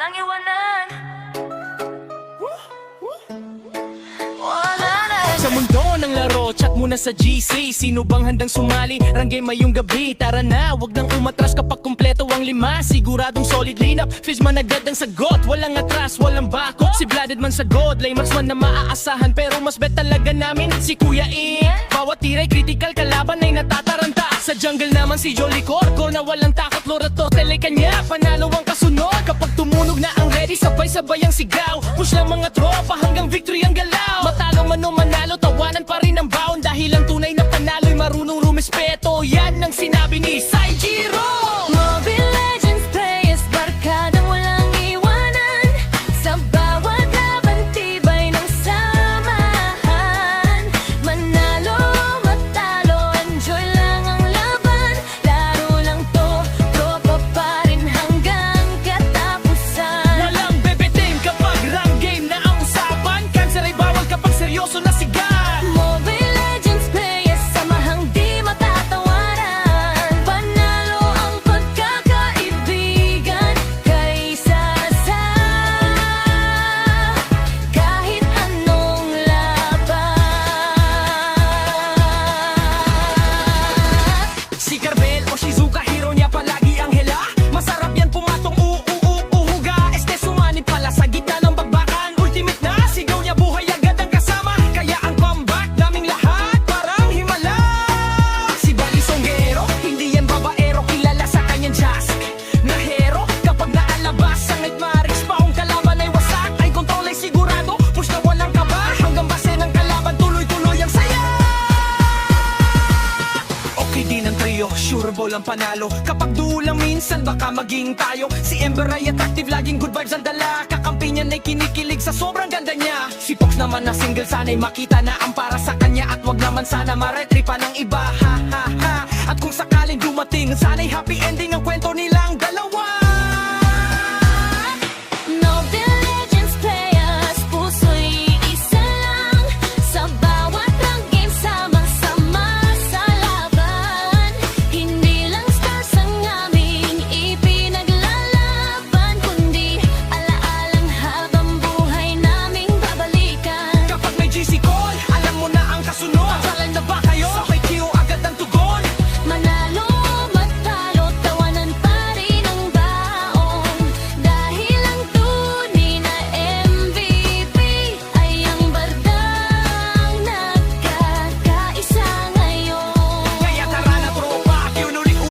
walang iwanan. Wala na. Sa mundo ng laro, chat muna sa GC. Sino bang handang sumali? Ranggay mayong gabi. Tara na, wag nang umatras kapag kumpleto ang lima. Siguradong solid lineup, fish man agad ang sagot. Walang atras, walang bakot. Si Blooded man sa God, Laymax man na maaasahan. Pero mas bet talaga namin si Kuya E. Bawat tiray critical, kalaban ay natataranta. Sa jungle naman si Jolly Corco na walang takot. Lorato, tele kanya, panalo ang kasunod. Kapag tumunog na ang ready, sabay-sabay ang sigaw. Push lang mga tropa hanggang victory ang galaw. Matalo man o manalo, tawanan pa rin ang baon. Dahil ang tunay na panalo'y marunong rumespeto. Yan ang sinabi ni Saijiro. Mobile Legends players, barkadang walang iwanan. Sa bawat laban, tibay ng samahan. Manalo, matalo, enjoy lang ang laban. Laro lang to, tropa pa rin hanggang katapusan. Walang bebeting kapag rank game na ang usapan. Cancer ay bawal kapag seryoso na sigat. Mobile Legends players, samahang di matatawaran. Panalo ang pagkakaibigan kaysa sa kahit anong laban. Si Carbel o Shizuka, hero niya palagi ang hela. Masarap yan pumatong uhuga. Este sumani pala sa gitna ng bagbakan. Ultimate na, sigaw niya buhay agad ang kasama. Kaya ang comeback naming lahat parang himala. Si Bali Songgero, hindi yan babaero. Kilala sa kanyang jask na hero. Kapag naalabas ang Nightmarix pa kung kalaban ay wasak. Ay kontrol ay sigurado, push na walang kaba. Hanggang base ng kalaban, tuloy-tuloy ang saya. Okay din ang trio, sure ball ang panalo. Kapag dulang minsan baka maging tayo. Si Ember ay attractive, laging good vibes ang dala. Kakampi niya ay kinikilig sa sobrang ganda niya. Si Fox naman na single, sana'y makita na ang para sa kanya. At wag naman sana maretri pa ng iba, ha ha ha. At kung sakaling dumating, sana'y happy ending ang kwento nila.